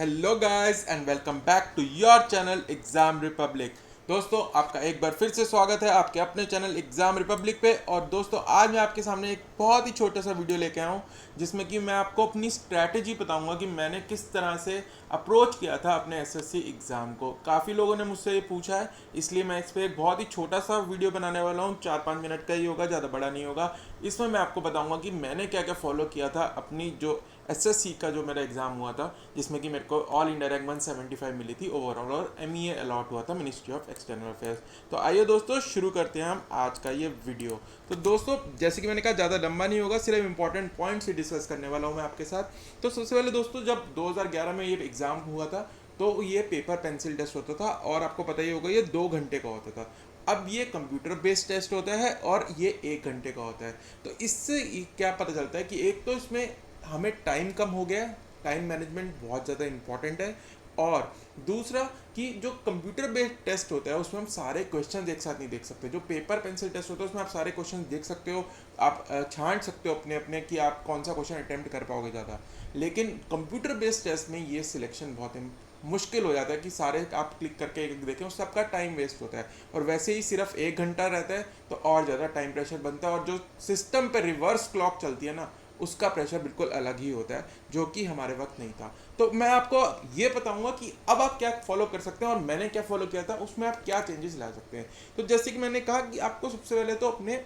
Hello guys and welcome back to your channel exam republic. दोस्तों आपका एक बार फिर से स्वागत है आपके अपने चैनल एग्जाम रिपब्लिक पे। और दोस्तों आज मैं आपके सामने एक बहुत ही छोटा सा वीडियो लेके आया हूँ जिसमें कि मैं आपको अपनी स्ट्रैटेजी बताऊंगा कि मैंने किस तरह से अप्रोच किया था अपने एसएससी एग्ज़ाम को। काफ़ी लोगों ने मुझसे ये पूछा है, इसलिए मैं इस पर एक बहुत ही छोटा सा वीडियो बनाने वाला हूँ। 4-5 मिनट का ही होगा, ज़्यादा बड़ा नहीं होगा। इसमें मैं आपको बताऊंगा कि मैंने क्या क्या फॉलो किया था अपनी जो एसएससी का जो मेरा एग्ज़ाम हुआ था, जिसमें कि मेरे को ऑल इंडिया रैंक 175 मिली थी ओवरऑल, और एमईए अलॉट हुआ था मिनिस्ट्री ऑफ एक्सटर्नल अफेयर्स। तो आइए दोस्तों शुरू करते हैं हम आज का ये वीडियो। तो दोस्तों जैसे कि मैंने कहा, ज़्यादा लंबा नहीं होगा, सिर्फ इंपॉर्टेंट पॉइंट्स ही डिस्कस करने वाला हूँ मैं आपके साथ। तो सबसे पहले दोस्तों, जब 2011 में ये एग्ज़ाम हुआ था तो ये पेपर पेंसिल टेस्ट होता था, और आपको पता ही होगा ये 2 घंटे का होता था। अब ये कंप्यूटर बेस्ड टेस्ट होता है और ये 1 घंटे का होता है। तो इससे क्या पता चलता है कि एक तो इसमें हमें टाइम कम हो गया, टाइम मैनेजमेंट बहुत ज़्यादा इंपॉर्टेंट है। और दूसरा कि जो कंप्यूटर बेस्ड टेस्ट होता है उसमें हम सारे क्वेश्चन एक साथ नहीं देख सकते। जो पेपर पेंसिल टेस्ट होता है उसमें आप सारे क्वेश्चन देख सकते हो, आप छांट सकते हो अपने अपने कि आप कौन सा क्वेश्चन अटेम्प्ट कर पाओगे ज़्यादा। लेकिन कंप्यूटर बेस्ड टेस्ट में ये सिलेक्शन बहुत मुश्किल हो जाता है कि सारे आप क्लिक करके एक देखें, उससे आपका टाइम वेस्ट होता है। और वैसे ही सिर्फ 1 घंटा रहता है तो और ज़्यादा टाइम प्रेशर बनता है, और जो सिस्टम पे रिवर्स क्लॉक चलती है ना, उसका प्रेशर बिल्कुल अलग ही होता है, जो कि हमारे वक्त नहीं था। तो मैं आपको ये बताऊंगा कि अब आप क्या फॉलो कर सकते हैं और मैंने क्या फॉलो किया था, उसमें आप क्या चेंजेस ला सकते हैं। तो जैसे कि मैंने कहा कि आपको सबसे पहले तो अपने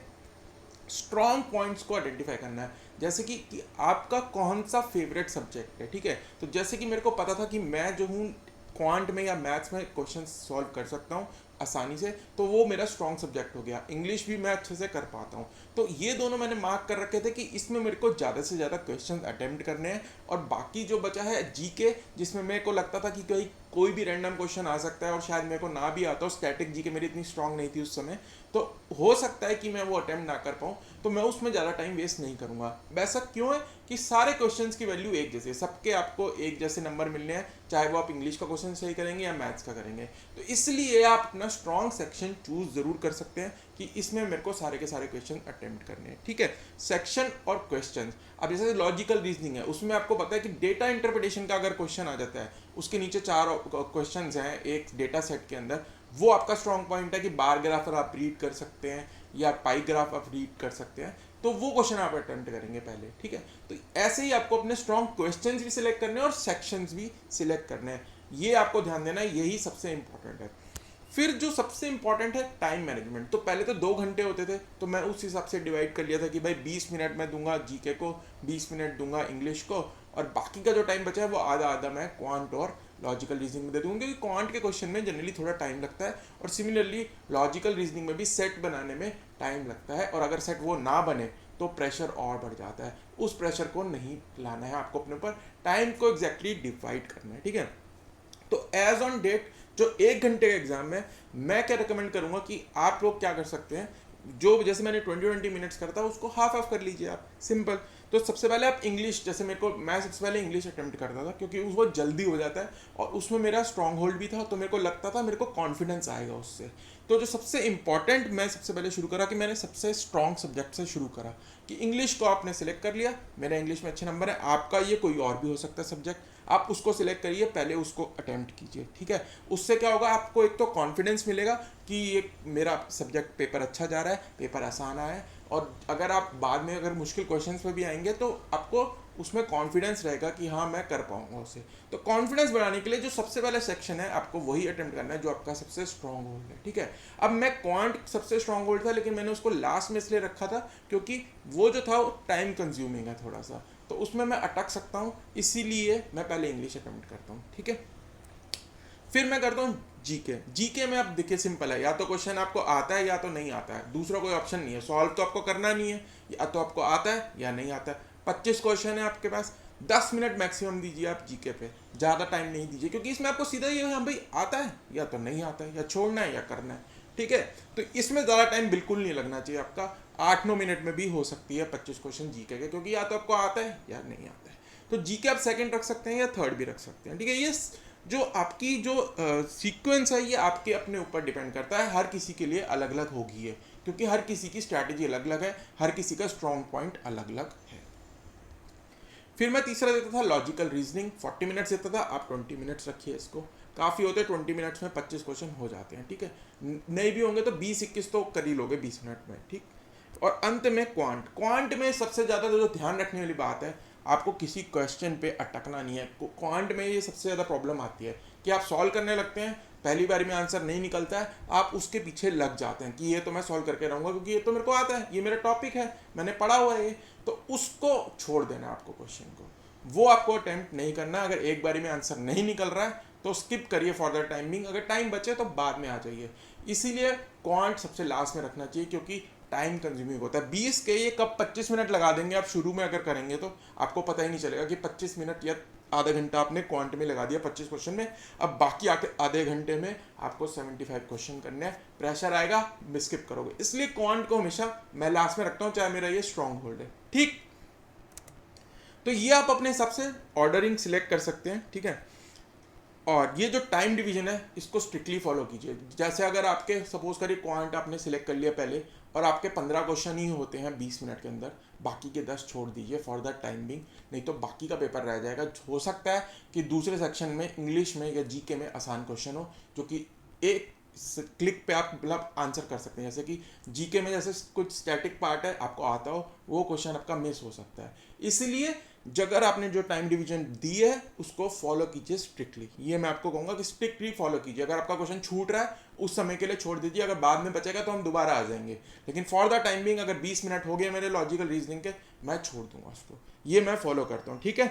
स्ट्रॉन्ग पॉइंट्स को आइडेंटिफाई करना है। जैसे कि आपका कौन सा फेवरेट सब्जेक्ट है, ठीक है। तो जैसे कि मेरे को पता था कि मैं जो हूँ क्वांट में या मैथ्स में क्वेश्चन सॉल्व कर सकता हूँ आसानी से, तो वो मेरा स्ट्रॉन्ग सब्जेक्ट हो गया। इंग्लिश भी मैं अच्छे से कर पाता हूँ। तो ये दोनों मैंने मार्क कर रखे थे कि इसमें मेरे को ज़्यादा से ज़्यादा क्वेश्चन अटेम्प्ट करने हैं। और बाकी जो बचा है जीके, जिसमें मेरे को लगता था कि कहीं कोई भी रैंडम क्वेश्चन आ सकता है और शायद मेरे को ना भी आता हो। स्टैटिक जीके मेरी इतनी स्ट्रांग नहीं थी उस समय, तो हो सकता है कि मैं वो अटेम्प्ट ना कर पाऊँ। तो मैं उसमें ज़्यादा टाइम वेस्ट नहीं करूँगा। वैसा क्यों है कि सारे क्वेश्चंस की वैल्यू एक जैसे, सबके आपको एक जैसे नंबर मिलने हैं, चाहे वो आप इंग्लिश का क्वेश्चन सही करेंगे या मैथ्स का करेंगे। तो इसलिए आप अपना स्ट्रॉन्ग सेक्शन चूज ज़रूर कर सकते हैं कि इसमें मेरे को सारे के सारे क्वेश्चन अटेम्प्ट करने हैं, ठीक है। सेक्शन और क्वेश्चन, अब जैसे लॉजिकल रीजनिंग है, उसमें आपको पता है कि डेटा इंटरप्रिटेशन का अगर क्वेश्चन आ जाता है, उसके नीचे 4 क्वेश्चन हैं एक डेटा सेट के अंदर, वो आपका स्ट्रॉन्ग पॉइंट है कि बार ग्राफ आप रीड कर सकते हैं या पाई ग्राफ आप रीड कर सकते हैं। तो वो क्वेश्चन आप अटेम्प्ट करेंगे पहले, ठीक है। तो ऐसे ही आपको अपने स्ट्रॉन्ग क्वेश्चंस भी सिलेक्ट करने हैं और सेक्शंस भी सिलेक्ट करने हैं। ये आपको ध्यान देना है, यही सबसे इंपॉर्टेंट है। फिर जो सबसे इंपॉर्टेंट है टाइम मैनेजमेंट। तो पहले तो 2 घंटे होते थे, तो मैं उस हिसाब से डिवाइड कर लिया था कि भाई 20 मिनट मैं दूंगा जीके को, 20 मिनट दूंगा इंग्लिश को, और बाकी का जो टाइम बचा है वो आधा आधा मैं क्वांट और लॉजिकल रीजनिंग में दे दूंगा, क्योंकि क्वांट के क्वेश्चन में जनरली थोड़ा टाइम लगता है, और सिमिलरली लॉजिकल रीजनिंग में भी सेट बनाने में टाइम लगता है। और अगर सेट वो ना बने तो प्रेशर और बढ़ जाता है। उस प्रेशर को नहीं लाना है आपको अपने ऊपर, टाइम को एग्जैक्टली डिवाइड करना है, ठीक है। तो एज ऑन डेट जो 1 घंटे का एग्जाम में, मैं क्या रिकमेंड करूंगा कि आप लोग क्या कर सकते हैं, जो जैसे मैंने 20-20 मिनट्स करता उसको हाफ हाफ कर लीजिए आप, सिंपल। तो सबसे पहले आप इंग्लिश, जैसे मेरे को, मैं सबसे पहले इंग्लिश अटेम्प्ट करता था क्योंकि वो जल्दी हो जाता है और उसमें मेरा स्ट्रॉन्ग होल्ड भी था, तो मेरे को लगता था मेरे को कॉन्फिडेंस आएगा उससे। तो जो सबसे इंपॉर्टेंट मैं सबसे पहले शुरू करा कि मैंने सबसे स्ट्रॉन्ग सब्जेक्ट से शुरू करा कि इंग्लिश को आपने सिलेक्ट कर लिया। मेरा इंग्लिश में अच्छे नंबर है, आपका ये कोई और भी हो सकता है सब्जेक्ट, आप उसको सिलेक्ट करिए, पहले उसको अटेम्प्ट कीजिए, ठीक है। उससे क्या होगा, आपको एक तो कॉन्फिडेंस मिलेगा कि ये मेरा सब्जेक्ट पेपर अच्छा जा रहा है, पेपर आसान आया है। और अगर आप बाद में अगर मुश्किल क्वेश्चंस पे भी आएंगे तो आपको उसमें कॉन्फिडेंस रहेगा कि हाँ मैं कर पाऊंगा उसे। तो कॉन्फिडेंस बढ़ाने के लिए जो सबसे पहला सेक्शन है आपको वही अटेम्प्ट करना है जो आपका सबसे स्ट्रॉन्ग होल्ड है, ठीक है। अब मैं क्वांट सबसे स्ट्रॉन्ग होल्ड था, लेकिन मैंने उसको लास्ट में इसलिए रखा था क्योंकि वो जो था वो टाइम कंज्यूमिंग है थोड़ा सा, तो उसमें मैं अटक सकता हूँ, इसीलिए मैं पहले इंग्लिश अटेम्प्ट करता हूँ, ठीक है। फिर मैं करता हूँ जीके। जीके में आप देखिए सिंपल है, या तो क्वेश्चन आपको आता है या तो नहीं आता है, दूसरा कोई ऑप्शन नहीं है। सॉल्व तो आपको करना नहीं है, या तो आपको आता है या नहीं आता है। 25 क्वेश्चन है आपके पास, 10 मिनट मैक्सिमम दीजिए आप जीके पे, ज़्यादा टाइम नहीं दीजिए, क्योंकि इसमें आपको सीधा ये है, हाँ भाई आता है या तो नहीं आता है, या छोड़ना है या करना है, ठीक है। तो इसमें ज़्यादा टाइम बिल्कुल नहीं लगना चाहिए आपका, 8-9 मिनट में भी हो सकती है 25 क्वेश्चन जीके के, क्योंकि या तो आपको आता है या नहीं आता है। तो जीके आप सेकंड रख सकते हैं या थर्ड भी रख सकते हैं, ठीक है। ये जो आपकी जो सीक्वेंस है ये आपके अपने ऊपर डिपेंड करता है, हर किसी के लिए अलग अलग होगी है, क्योंकि हर किसी की स्ट्रैटेजी अलग अलग है, हर किसी का स्ट्रॉन्ग पॉइंट अलग अलग है। फिर मैं तीसरा देता था लॉजिकल रीजनिंग, 40 मिनट्स देता था, आप 20 मिनट्स रखिए इसको, काफ़ी होते हैं 20 मिनट्स में 25 क्वेश्चन हो जाते हैं, ठीक है। नहीं भी होंगे तो 20-21 तो कर ही लोगे 20 मिनट में, ठीक। और अंत में क्वांट में सबसे ज़्यादा जो ध्यान रखने वाली बात है, आपको किसी क्वेश्चन पे अटकना नहीं है। क्वांट में ये सबसे ज़्यादा प्रॉब्लम आती है कि आप सॉल्व करने लगते हैं, पहली बार में आंसर नहीं निकलता है, आप उसके पीछे लग जाते हैं कि ये तो मैं सॉल्व करके रहूँगा क्योंकि ये तो मेरे को आता है, ये मेरा टॉपिक है, मैंने पढ़ा हुआ है ये, तो उसको छोड़ देना आपको क्वेश्चन को, वो आपको अटेम्प्ट नहीं करना। अगर एक बारी में आंसर नहीं निकल रहा है तो स्किप करिए फॉर द टाइमिंग, अगर टाइम बचे तो बाद में आ जाइए। इसीलिए क्वांट सबसे लास्ट में रखना चाहिए क्योंकि टाइम कंज्यूमिंग होता है। 20 के ये कब 25 मिनट लगा देंगे आप शुरू में अगर करेंगे तो आपको पता ही नहीं चलेगा कि 25 मिनट या आधा घंटा आपने क्वांट में लगा दिया 25 क्वेश्चन में। अब बाकी आधे घंटे में आपको 75 क्वेश्चन करने हैं, प्रेशर आएगा, स्किप करोगे। इसलिए क्वांट को हमेशा मैं लास्ट में रखता हूँ, चाहे मेरा ये स्ट्रॉन्ग होल्ड है, ठीक। तो ये आप अपने हिसाब से ऑर्डरिंग सिलेक्ट कर सकते हैं, ठीक है। और ये जो टाइम डिवीजन है इसको स्ट्रिक्टली फॉलो कीजिए। जैसे अगर आपके सपोज करिए क्वांट आपने सिलेक्ट कर लिया पहले और आपके 15 क्वेश्चन ही होते हैं 20 मिनट के अंदर, बाकी के 10 छोड़ दीजिए फॉर द टाइम बिंग, नहीं तो बाकी का पेपर रह जाएगा। हो सकता है कि दूसरे सेक्शन में इंग्लिश में या जीके में आसान क्वेश्चन हो जो कि एक क्लिक पे आप मतलब आंसर कर सकते हैं। जैसे कि जीके में जैसे कुछ स्टैटिक पार्ट है आपको आता हो, वो क्वेश्चन आपका मिस हो सकता है। इसलिए अगर आपने जो टाइम डिवीजन दी है उसको फॉलो कीजिए स्ट्रिक्टली। ये मैं आपको कहूँगा कि स्ट्रिक्टली फॉलो कीजिए। अगर आपका क्वेश्चन छूट रहा है उस समय के लिए छोड़ दीजिए, अगर बाद में बचेगा तो हम दोबारा आ जाएंगे, लेकिन फॉर द टाइम बिंग अगर 20 मिनट हो गए मेरे लॉजिकल रीजनिंग के, मैं छोड़ दूंगा उसको। ये मैं फॉलो करता हूँ, ठीक है।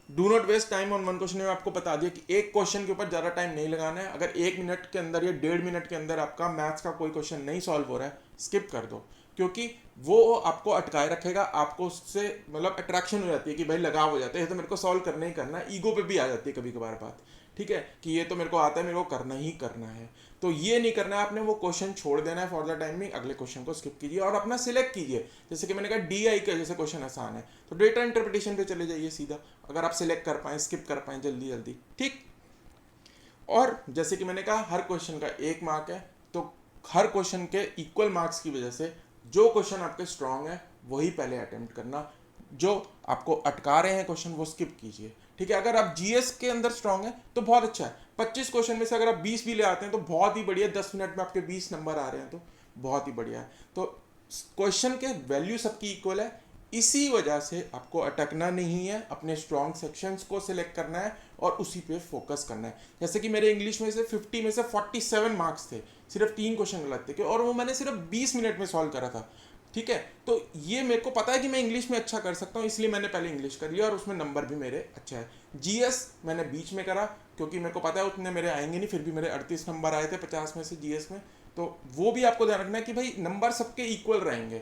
Do not waste time on one question में आपको बता दिया कि एक क्वेश्चन के ऊपर ज़्यादा टाइम नहीं लगाना है। अगर 1 मिनट के अंदर या 1.5 मिनट के अंदर आपका मैथ्स का कोई क्वेश्चन नहीं सॉल्व हो रहा है, स्किप कर दो, क्योंकि वो आपको अटकाए रखेगा। आपको उससे मतलब अट्रैक्शन हो जाती है कि भाई लगाव हो जाता है, ये तो मेरे को सॉल्व करना ही करना है, ईगो पे भी आ जाती है कभी कभार बात, ठीक है, कि ये तो मेरे को आता है, मेरे को करना ही करना है। तो ये नहीं करना है आपने, वो क्वेश्चन छोड़ देना है फॉर द टाइम में, अगले क्वेश्चन को स्किप कीजिए और अपना सिलेक्ट कीजिए। जैसे कि मैंने कहा DI का जैसे क्वेश्चन आसान है तो डेटा इंटरप्रिटेशन पे चले जाइए सीधा, अगर आप सिलेक्ट कर पाएँ, स्किप कर पाएँ जल्दी जल्दी, ठीक। और जैसे कि मैंने कहा हर क्वेश्चन का 1 मार्क है, तो हर क्वेश्चन के इक्वल मार्क्स की वजह से जो क्वेश्चन आपके स्ट्रांग है वही पहले अटेम्प्ट करना, जो आपको अटका रहे हैं क्वेश्चन वो स्किप कीजिए, ठीक है। अगर आप GS के अंदर स्ट्रांग है तो बहुत अच्छा है, 25 क्वेश्चन में से अगर आप 20 भी ले आते हैं तो बहुत ही बढ़िया, 10 मिनट में आपके 20 नंबर आ रहे हैं तो बहुत ही बढ़िया है। तो क्वेश्चन के वैल्यू सबकी इक्वल है, इसी वजह से आपको अटकना नहीं है, अपने स्ट्रॉन्ग सेक्शंस को सिलेक्ट करना है और उसी पे फोकस करना है। जैसे कि मेरे इंग्लिश में से 50 में से 47 मार्क्स थे, सिर्फ 3 क्वेश्चन गलत थे और वो मैंने सिर्फ 20 मिनट में सॉल्व करा था, ठीक है। तो ये मेरे को पता है कि मैं इंग्लिश में अच्छा कर सकता हूँ, इसलिए मैंने पहले इंग्लिश कर लिया और उसमें नंबर भी मेरे अच्छा है। GS मैंने बीच में करा क्योंकि मेरे को पता है उतने मेरे आएंगे नहीं, फिर भी मेरे 38 नंबर आए थे 50 में से GS में। तो वो भी आपको ध्यान रखना है कि भाई नंबर सबके इक्वल रहेंगे,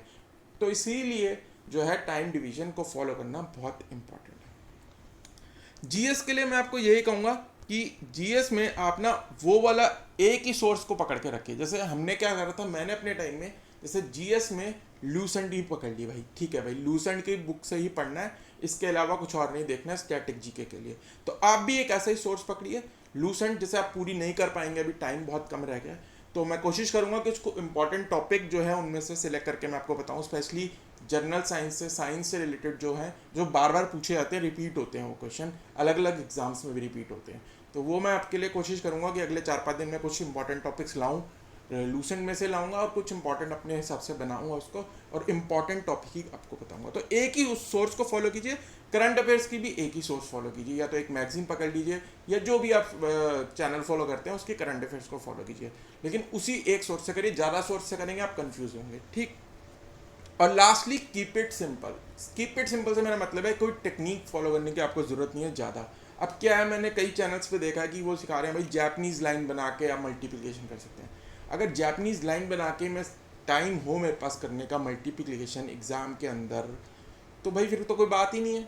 तो इसीलिए जो है टाइम डिवीजन को फॉलो करना बहुत इंपॉर्टेंट है। GS के लिए मैं आपको यही कहूँगा कि GS में आप ना वो वाला एक ही सोर्स को पकड़ के रखिए। जैसे हमने क्या करा था, मैंने अपने टाइम में जैसे GS में लूसेंट ही पकड़ ली भाई, ठीक है भाई, लूसेंट की बुक से ही पढ़ना है, इसके अलावा कुछ और नहीं देखना है स्टैटिक जीके के लिए। तो आप भी एक ऐसा ही सोर्स पकड़िए लूसेंट, जैसे आप पूरी नहीं कर पाएंगे, अभी टाइम बहुत कम रह गया, तो मैं कोशिश करूँगा कि उसको इंपॉर्टेंट टॉपिक जो है उनमें से सिलेक्ट करके मैं आपको बताऊँ, स्पेशली जनरल साइंस से रिलेटेड जो है, जो बार बार पूछे जाते हैं, रिपीट होते हैं वो क्वेश्चन, अलग अलग एग्जाम्स में भी रिपीट होते हैं। तो वो मैं आपके लिए कोशिश करूँगा कि अगले 4-5 दिन में कुछ इंपॉर्टेंट टॉपिक्स लाऊँ, लूसेंट में से लाऊंगा और कुछ इंपॉर्टेंट अपने हिसाब से बनाऊंगा उसको, और इंपॉर्टेंट टॉपिक ही आपको बताऊंगा। तो एक ही उस सोर्स को फॉलो कीजिए, करंट अफेयर्स की भी एक ही सोर्स फॉलो कीजिए, या तो एक मैगजीन पकड़ लीजिए या जो भी आप चैनल फॉलो करते हैं उसके करंट अफेयर्स को फॉलो कीजिए, लेकिन उसी एक सोर्स से करिए, ज़्यादा सोर्स से करेंगे आप कंफ्यूज होंगे, ठीक। और lastly keep it simple. Keep it simple से मेरा मतलब है कोई टेक्निक फॉलो करने की आपको ज़रूरत नहीं है ज़्यादा। अब क्या है, मैंने कई चैनल्स पे देखा है कि वो सिखा रहे हैं भाई जैपनीज़ लाइन बना के आप मल्टीप्लिकेशन कर सकते हैं। अगर जैपनीज़ लाइन बना के मैं टाइम हो मेरे पास करने का मल्टीप्लिकेशन एग्ज़ाम के अंदर, तो भाई फिर तो कोई बात ही नहीं है,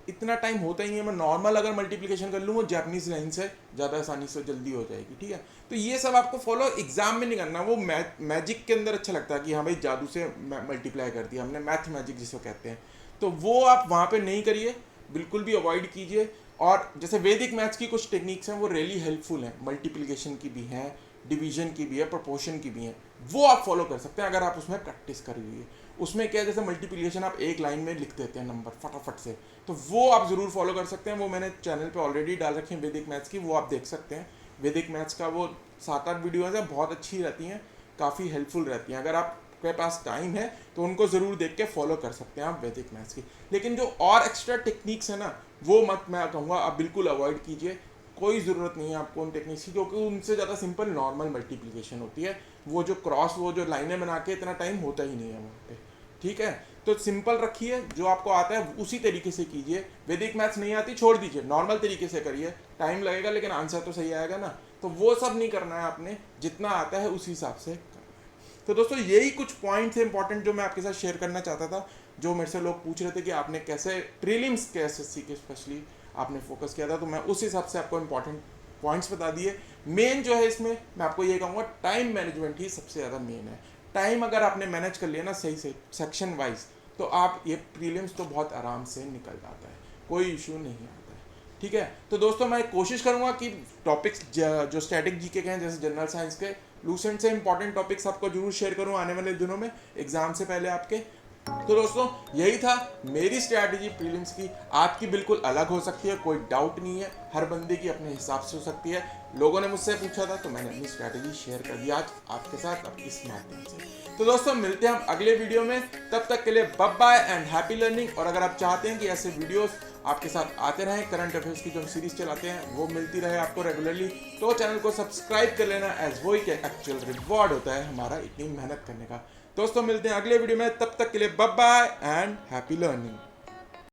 इतना टाइम होता ही है। मैं नॉर्मल अगर मल्टीप्लिकेशन कर लूँ वो जैपनीज़ लाइन से ज़्यादा आसानी से जल्दी हो जाएगी, ठीक है। तो ये सब आपको फॉलो एग्जाम में नहीं करना, वो मैजिक के अंदर अच्छा लगता है कि हाँ भाई जादू से मल्टीप्लाई कर दिया हमने, मैथ मैजिक जिसको कहते हैं, तो वो आप वहाँ पे नहीं करिए, बिल्कुल भी अवॉइड कीजिए। और जैसे वैदिक मैथ्स की कुछ टेक्निक्स हैं वो रियली हेल्पफुल हैं, मल्टीप्लिकेशन की भी हैं, डिवीजन की भी है, प्रोपोर्शन की भी है, वो आप फॉलो कर सकते हैं अगर आप उसमें प्रैक्टिस कर लीजिए। उसमें क्या है, जैसे मल्टीप्लिकेशन आप एक लाइन में लिख देते हैं नंबर फटाफट से, तो वो आप ज़रूर फॉलो कर सकते हैं। वो मैंने चैनल पे ऑलरेडी डाल रखी है वैदिक मैथ्स की, वो आप देख सकते हैं। वैदिक मैथ्स का वो 7-8 वीडियोज़ है, बहुत अच्छी रहती हैं, काफ़ी हेल्पफुल रहती हैं। अगर आपके पास टाइम है तो उनको ज़रूर देख के फॉलो कर सकते हैं आप वैदिक मैथ्स की। लेकिन जो और एक्स्ट्रा टेक्निक्स है ना, वो मत, मैं कहूँगा आप बिल्कुल अवॉइड कीजिए। कोई ज़रूरत नहीं है आपको उन टेक्निक्स की, क्योंकि उनसे ज़्यादा सिंपल नॉर्मल मल्टीप्लिकेशन होती है। वो जो क्रॉस, वो जो लाइनें बना के इतना टाइम होता ही नहीं है वहाँ पे। ठीक है, तो सिंपल रखिए, जो आपको आता है उसी तरीके से कीजिए। वैदिक मैथ्स नहीं आती छोड़ दीजिए, नॉर्मल तरीके से करिए, टाइम लगेगा लेकिन आंसर तो सही आएगा ना। तो वो सब नहीं करना है आपने, जितना आता है उसी हिसाब से करना है। तो दोस्तों यही कुछ पॉइंट्स हैं इंपॉर्टेंट जो मैं आपके साथ शेयर करना चाहता था, जो मेरे से लोग पूछ रहे थे कि आपने कैसे प्रीलिम्स के एसएससी के स्पेशली आपने फोकस किया था, तो मैं उस हिसाब से आपको इंपॉर्टेंट पॉइंट्स बता दिए। मेन जो है इसमें मैं आपको ये कहूँगा, टाइम मैनेजमेंट ही सबसे ज़्यादा मेन है। टाइम अगर आपने मैनेज कर लिया ना सही से सेक्शन वाइज, तो आप ये प्रीलिम्स तो बहुत आराम से निकल जाता है, कोई इशू नहीं आता है। ठीक है, तो दोस्तों मैं कोशिश करूँगा कि टॉपिक्स जो स्टैटिक जीके के हैं, जैसे जनरल साइंस के, लूसेंट से इंपॉर्टेंट टॉपिक्स आपको जरूर शेयर करूँ आने वाले दिनों में एग्जाम से पहले आपके। तो दोस्तों यही था मेरी स्ट्रैटेजी प्रीलिम्स की। आपकी बिल्कुल अलग हो सकती है, कोई डाउट नहीं है, हर बंदे की अपने हिसाब से हो सकती है। लोगों ने मुझसे पूछा था तो मैंने अपनी स्ट्रैटेजी शेयर कर दी आज आपके साथ इस माध्यम से। तो दोस्तों मिलते हैं हम अगले वीडियो में, तब तक के लिए bye bye and happy learning. और अगर आप चाहते हैं कि ऐसे वीडियोस आपके साथ आते रहें, करंट अफेयर्स की जो हम सीरीज चलाते हैं वो मिलती रहे आपको रेगुलरली, तो चैनल को सब्सक्राइब कर लेना, एज वो ही एक्चुअल रिवॉर्ड होता है हमारा इतनी मेहनत करने का। दोस्तों मिलते हैं अगले वीडियो में, तब तक के लिए bye bye and happy learning.